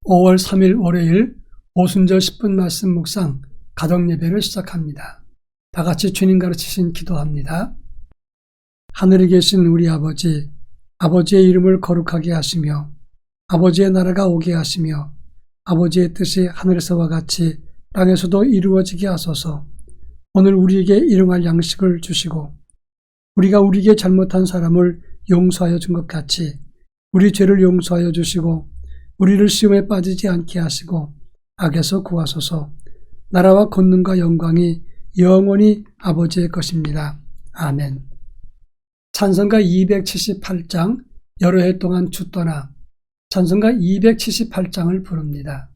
5월 3일 월요일 오순절 10분 말씀 묵상 가정예배를 시작합니다. 다 같이 주님 가르치신 기도합니다. 하늘에 계신 우리 아버지, 아버지의 이름을 거룩하게 하시며 아버지의 나라가 오게 하시며 아버지의 뜻이 하늘에서와 같이 땅에서도 이루어지게 하소서. 오늘 우리에게 일용할 양식을 주시고 우리가 우리에게 잘못한 사람을 용서하여 준 것 같이 우리 죄를 용서하여 주시고 우리를 시험에 빠지지 않게 하시고 악에서 구하소서. 나라와 권능과 영광이 영원히 아버지의 것입니다. 아멘. 찬송가 278장 여러 해 동안 주 떠나 찬송가 278장을 부릅니다.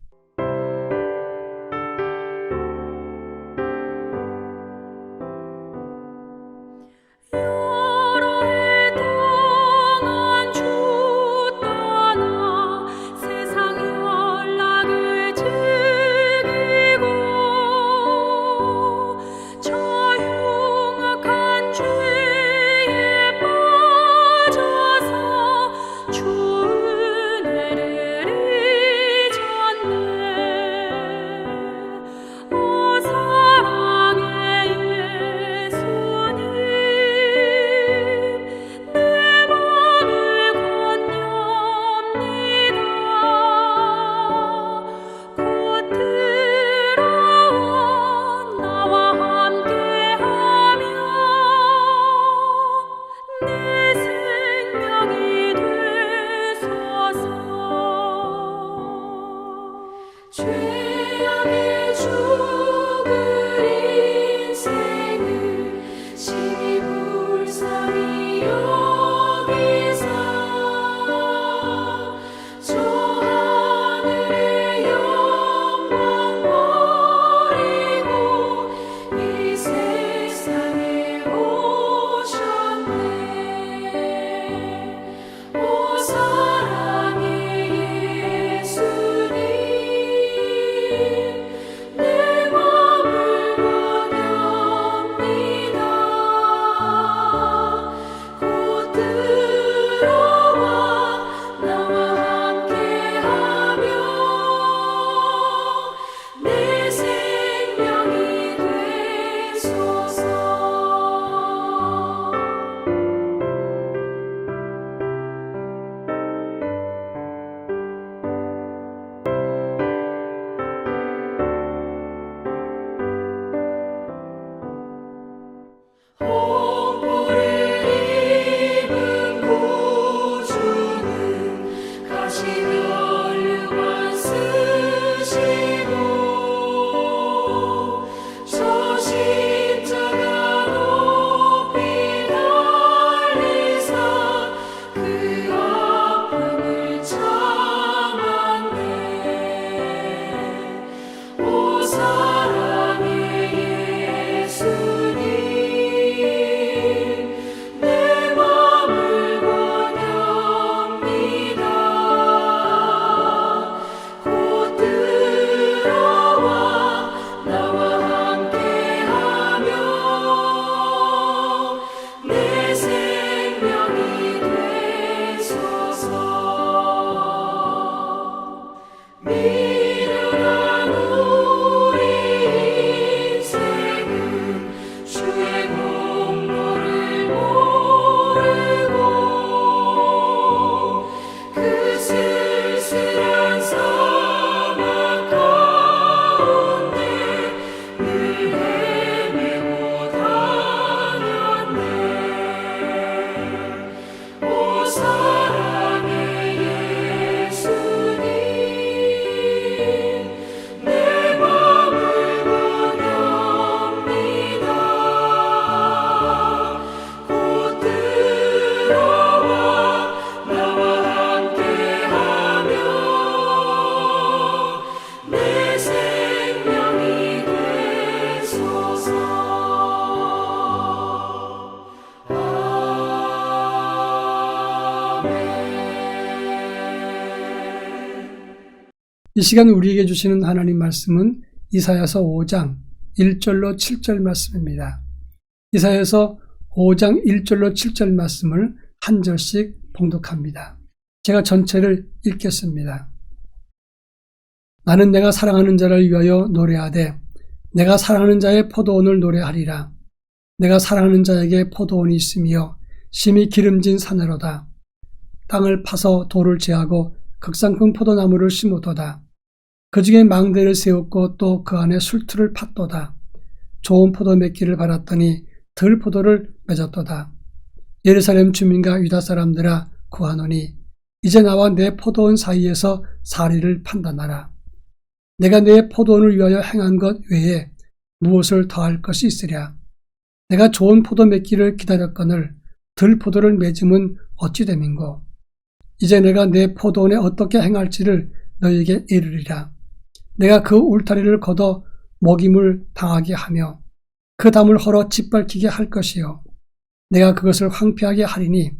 이 시간 우리에게 주시는 하나님 말씀은 이사야서 5장 1절로 7절 말씀입니다. 이사야서 5장 1절로 7절 말씀을 한 절씩 봉독합니다. 제가 전체를 읽겠습니다. 나는 내가 사랑하는 자를 위하여 노래하되 내가 사랑하는 자의 포도원을 노래하리라. 내가 사랑하는 자에게 포도원이 있으며 심히 기름진 산으로다. 땅을 파서 돌을 제하고 극상품 포도나무를 심었도다. 그 중에 망대를 세웠고 또 그 안에 술틀을 팠도다. 좋은 포도 맺기를 바랐더니 들 포도를 맺었도다. 예루살렘 주민과 유다 사람들아 구하노니 이제 나와 내 포도원 사이에서 사리를 판단하라. 내가 내 포도원을 위하여 행한 것 외에 무엇을 더할 것이 있으랴. 내가 좋은 포도 맺기를 기다렸거늘 들 포도를 맺음은 어찌 됨인고. 이제 내가 내 포도원에 어떻게 행할지를 너희에게 이르리라. 내가 그 울타리를 걷어 먹임을 당하게 하며 그 담을 헐어 짓밟히게 할 것이요. 내가 그것을 황폐하게 하리니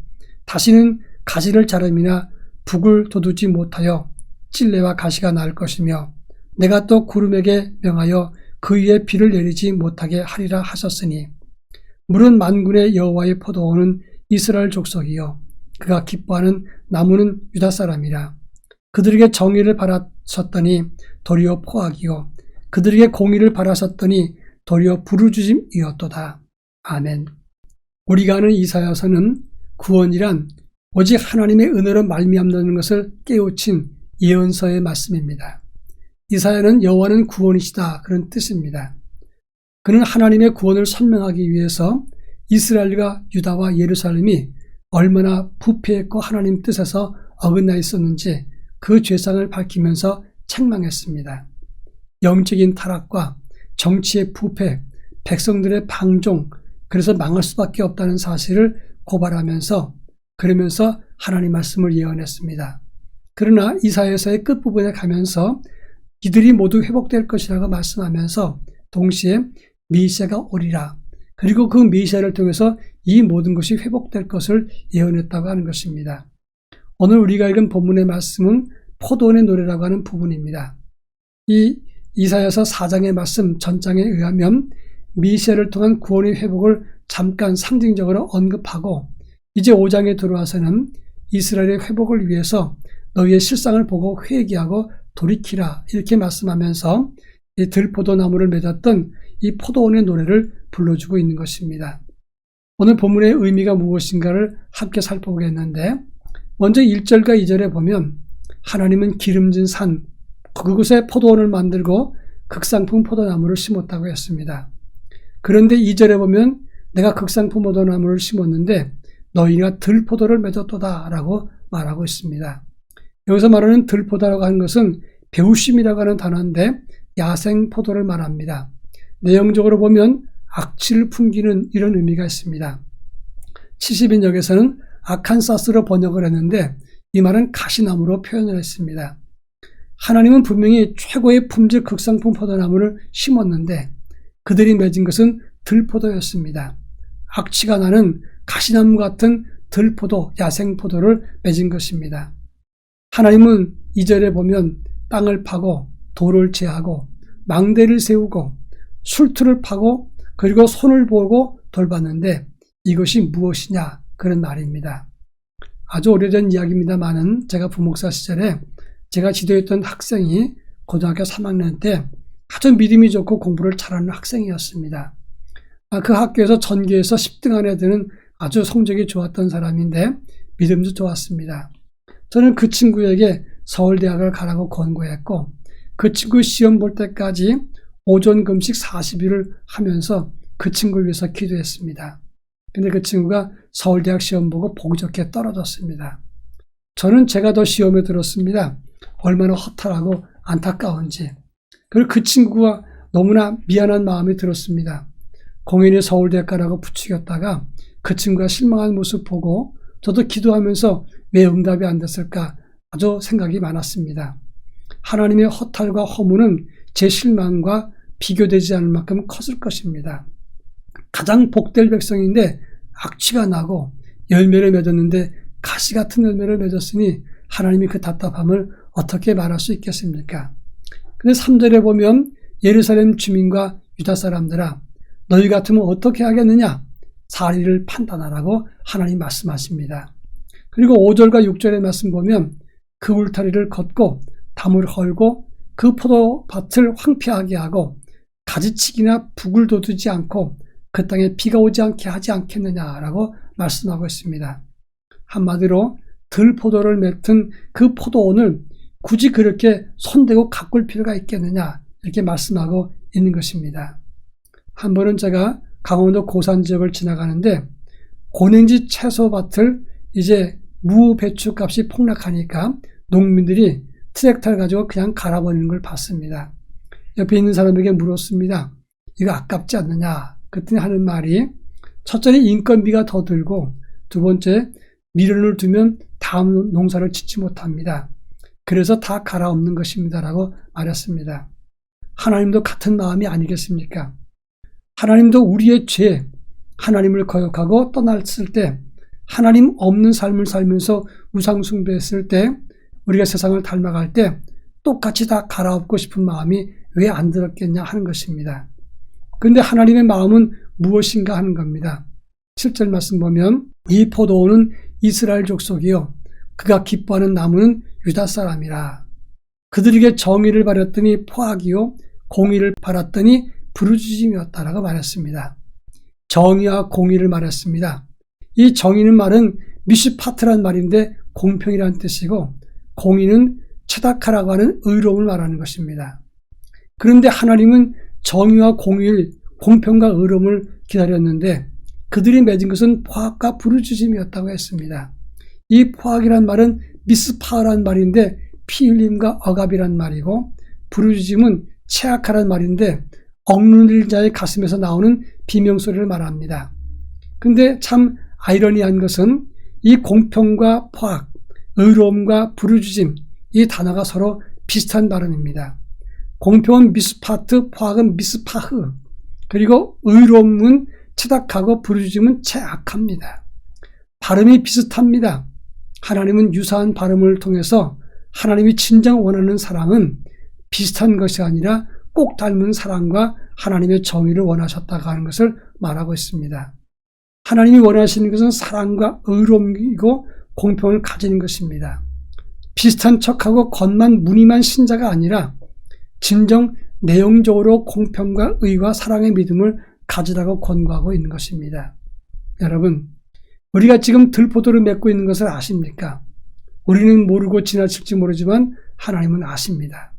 다시는 가지를 자름이나 북을 돋우지 못하여 찔레와 가시가 날 것이며 내가 또 구름에게 명하여 그 위에 비를 내리지 못하게 하리라 하셨으니 물은 만군의 여호와의 포도원은 이스라엘 족속이요 그가 기뻐하는 나무는 유다 사람이라. 그들에게 정의를 바라셨더니 도리어 포악이요 그들에게 공의를 바라셨더니 도리어 부르짖음이었도다. 아멘. 우리가 아는 이사야서는 구원이란 오직 하나님의 은혜로 말미암는 것을 깨우친 예언서의 말씀입니다. 이사야는 여호와는 구원이시다 그런 뜻입니다. 그는 하나님의 구원을 설명하기 위해서 이스라엘과 유다와 예루살렘이 얼마나 부패했고 하나님 뜻에서 어긋나 있었는지 그 죄상을 밝히면서 책망했습니다. 영적인 타락과 정치의 부패, 백성들의 방종, 그래서 망할 수밖에 없다는 사실을 고발하면서 그러면서 하나님 말씀을 예언했습니다. 그러나 이사야서의 끝부분에 가면서 이들이 모두 회복될 것이라고 말씀하면서 동시에 메시아가 오리라. 그리고 그 메시아를 통해서 이 모든 것이 회복될 것을 예언했다고 하는 것입니다. 오늘 우리가 읽은 본문의 말씀은 포도원의 노래라고 하는 부분입니다. 이 이사야서 4장의 말씀 전장에 의하면 메시아를 통한 구원의 회복을 잠깐 상징적으로 언급하고 이제 5장에 들어와서는 이스라엘의 회복을 위해서 너희의 실상을 보고 회개하고 돌이키라 이렇게 말씀하면서 이 들포도나무를 맺었던 이 포도원의 노래를 불러주고 있는 것입니다. 오늘 본문의 의미가 무엇인가를 함께 살펴보겠는데 먼저 1절과 2절에 보면 하나님은 기름진 산 그곳에 포도원을 만들고 극상품 포도나무를 심었다고 했습니다. 그런데 2절에 보면 내가 극상품 포도나무를 심었는데 너희가 들포도를 맺었도다 라고 말하고 있습니다. 여기서 말하는 들포도라고 하는 것은 배우심이라고 하는 단어인데 야생포도를 말합니다. 내용적으로 보면 악취를 풍기는 이런 의미가 있습니다. 70인역에서는 아칸사스로 번역을 했는데 이 말은 가시나무로 표현을 했습니다. 하나님은 분명히 최고의 품질 극상품 포도나무를 심었는데 그들이 맺은 것은 들포도였습니다. 악취가 나는 가시나무 같은 들포도, 야생포도를 맺은 것입니다. 하나님은 2절에 보면 땅을 파고 돌을 제하고 망대를 세우고 술틀을 파고 그리고 손을 보고 돌봤는데 이것이 무엇이냐 그런 말입니다. 아주 오래된 이야기입니다만은 제가 부목사 시절에 제가 지도했던 학생이 고등학교 3학년 때 아주 믿음이 좋고 공부를 잘하는 학생이었습니다. 그 학교에서 전교에서 10등 안에 드는 아주 성적이 좋았던 사람인데 믿음도 좋았습니다. 저는 그 친구에게 서울대학을 가라고 권고했고 그 친구 시험 볼 때까지 오전 금식 40일을 하면서 그 친구를 위해서 기도했습니다. 근데 그 친구가 서울대학 시험 보고 보기 좋게 떨어졌습니다. 저는 제가 더 시험에 들었습니다. 얼마나 허탈하고 안타까운지. 그리고 그 친구가 너무나 미안한 마음이 들었습니다. 공연히 서울대학 가라고 부추겼다가 그 친구가 실망한 모습 보고 저도 기도하면서 왜 응답이 안 됐을까 아주 생각이 많았습니다. 하나님의 허탈과 허무는 제 실망과 비교되지 않을 만큼 컸을 것입니다. 가장 복될 백성인데 악취가 나고 열매를 맺었는데 가시 같은 열매를 맺었으니 하나님이 그 답답함을 어떻게 말할 수 있겠습니까? 근데 3절에 보면 예루살렘 주민과 유다 사람들아 너희 같으면 어떻게 하겠느냐? 사리를 판단하라고 하나님 말씀하십니다. 그리고 5절과 6절의 말씀 보면 그 울타리를 걷고 담을 헐고 그 포도밭을 황폐하게 하고 가지치기나 북을 돋우지 않고 그 땅에 비가 오지 않게 하지 않겠느냐라고 말씀하고 있습니다. 한마디로 들포도를 맺은 그 포도원을 굳이 그렇게 손대고 가꿀 필요가 있겠느냐 이렇게 말씀하고 있는 것입니다. 한 번은 제가 강원도 고산 지역을 지나가는데 고냉지 채소밭을 이제 무, 배추 값이 폭락하니까 농민들이 트랙터를 가지고 그냥 갈아버리는 걸 봤습니다. 옆에 있는 사람에게 물었습니다. 이거 아깝지 않느냐? 그랬더니 하는 말이 첫째는 인건비가 더 들고 두 번째 미련을 두면 다음 농사를 짓지 못합니다. 그래서 다 갈아엎는 것입니다. 라고 말했습니다. 하나님도 같은 마음이 아니겠습니까? 하나님도 우리의 죄, 하나님을 거역하고 떠났을 때 하나님 없는 삶을 살면서 우상 숭배했을 때 우리가 세상을 닮아갈 때 똑같이 다 갈아엎고 싶은 마음이 왜 안 들었겠냐 하는 것입니다. 그런데 하나님의 마음은 무엇인가 하는 겁니다. 7절 말씀 보면 이 포도원은 이스라엘 족속이요 그가 기뻐하는 나무는 유다 사람이라. 그들에게 정의를 바랐더니 포악이요 공의를 바랐더니 부르짖음이었다라고 말했습니다. 정의와 공의를 말했습니다. 이 정의는 말은 미시파트란 말인데 공평이라는 뜻이고 공의는 체다카라고 하는 의로움을 말하는 것입니다. 그런데 하나님은 정의와 공의를 공평과 의로움을 기다렸는데 그들이 맺은 것은 포악과 부르짖음이었다고 했습니다. 이 포악이란 말은 미스파란 말인데 피 흘림과 억압이란 말이고 부르짖음은 체악하란 말인데 억누를 자의 가슴에서 나오는 비명소리를 말합니다. 근데 참 아이러니한 것은 이 공평과 포악, 의로움과 부르짖음 이 단어가 서로 비슷한 발음입니다. 공평은 미스파트, 포악은 미스파흐, 그리고 의로움은 체닥하고 부르짖음은 체악합니다. 발음이 비슷합니다. 하나님은 유사한 발음을 통해서 하나님이 진정 원하는 사랑은 비슷한 것이 아니라 꼭 닮은 사랑과 하나님의 정의를 원하셨다고 하는 것을 말하고 있습니다. 하나님이 원하시는 것은 사랑과 의로움이고 공평을 가지는 것입니다. 비슷한 척하고 겉만 무늬만 신자가 아니라 진정 내용적으로 공평과 의와 사랑의 믿음을 가지라고 권고하고 있는 것입니다. 여러분, 우리가 지금 들포도를 맺고 있는 것을 아십니까? 우리는 모르고 지나칠지 모르지만 하나님은 아십니다.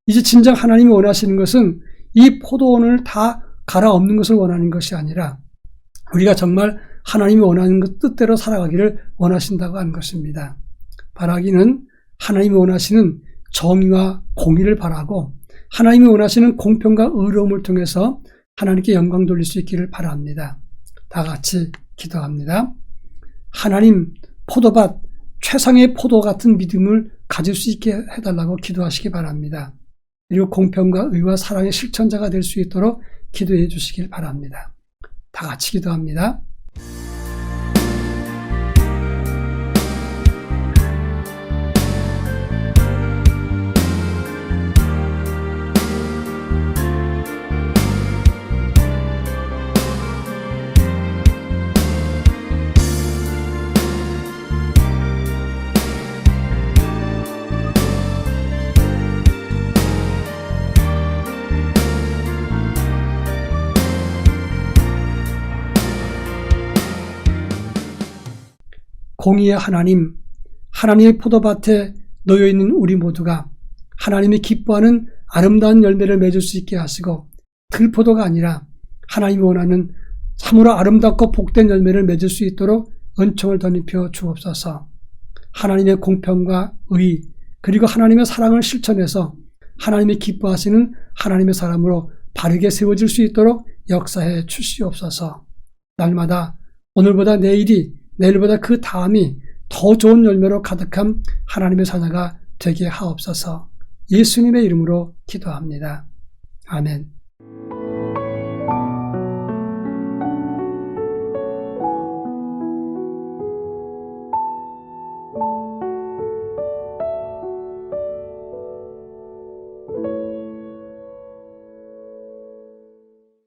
이제 진정 하나님이 원하시는 것은 이 포도원을 다 갈아엎는 것을 원하는 것이 아니라 우리가 정말 하나님이 원하는 것 뜻대로 살아가기를 원하신다고 하는 것입니다. 바라기는 하나님이 원하시는 정의와 공의를 바라고 하나님이 원하시는 공평과 의로움을 통해서 하나님께 영광 돌릴 수 있기를 바랍니다. 다 같이 기도합니다. 하나님, 포도밭, 최상의 포도 같은 믿음을 가질 수 있게 해달라고 기도하시기 바랍니다. 그리고 공평과 의와 사랑의 실천자가 될 수 있도록 기도해 주시길 바랍니다. 다 같이 기도합니다. 공의의 하나님, 하나님의 포도밭에 놓여있는 우리 모두가 하나님이 기뻐하는 아름다운 열매를 맺을 수 있게 하시고 들포도가 아니라 하나님이 원하는 참으로 아름답고 복된 열매를 맺을 수 있도록 은총을 덧입혀 주옵소서. 하나님의 공평과 의 그리고 하나님의 사랑을 실천해서 하나님이 기뻐하시는 하나님의 사람으로 바르게 세워질 수 있도록 역사해 주시옵소서. 날마다 오늘보다 내일이 내일보다 그 다음이 더 좋은 열매로 가득한 하나님의 자녀가 되게 하옵소서. 예수님의 이름으로 기도합니다. 아멘.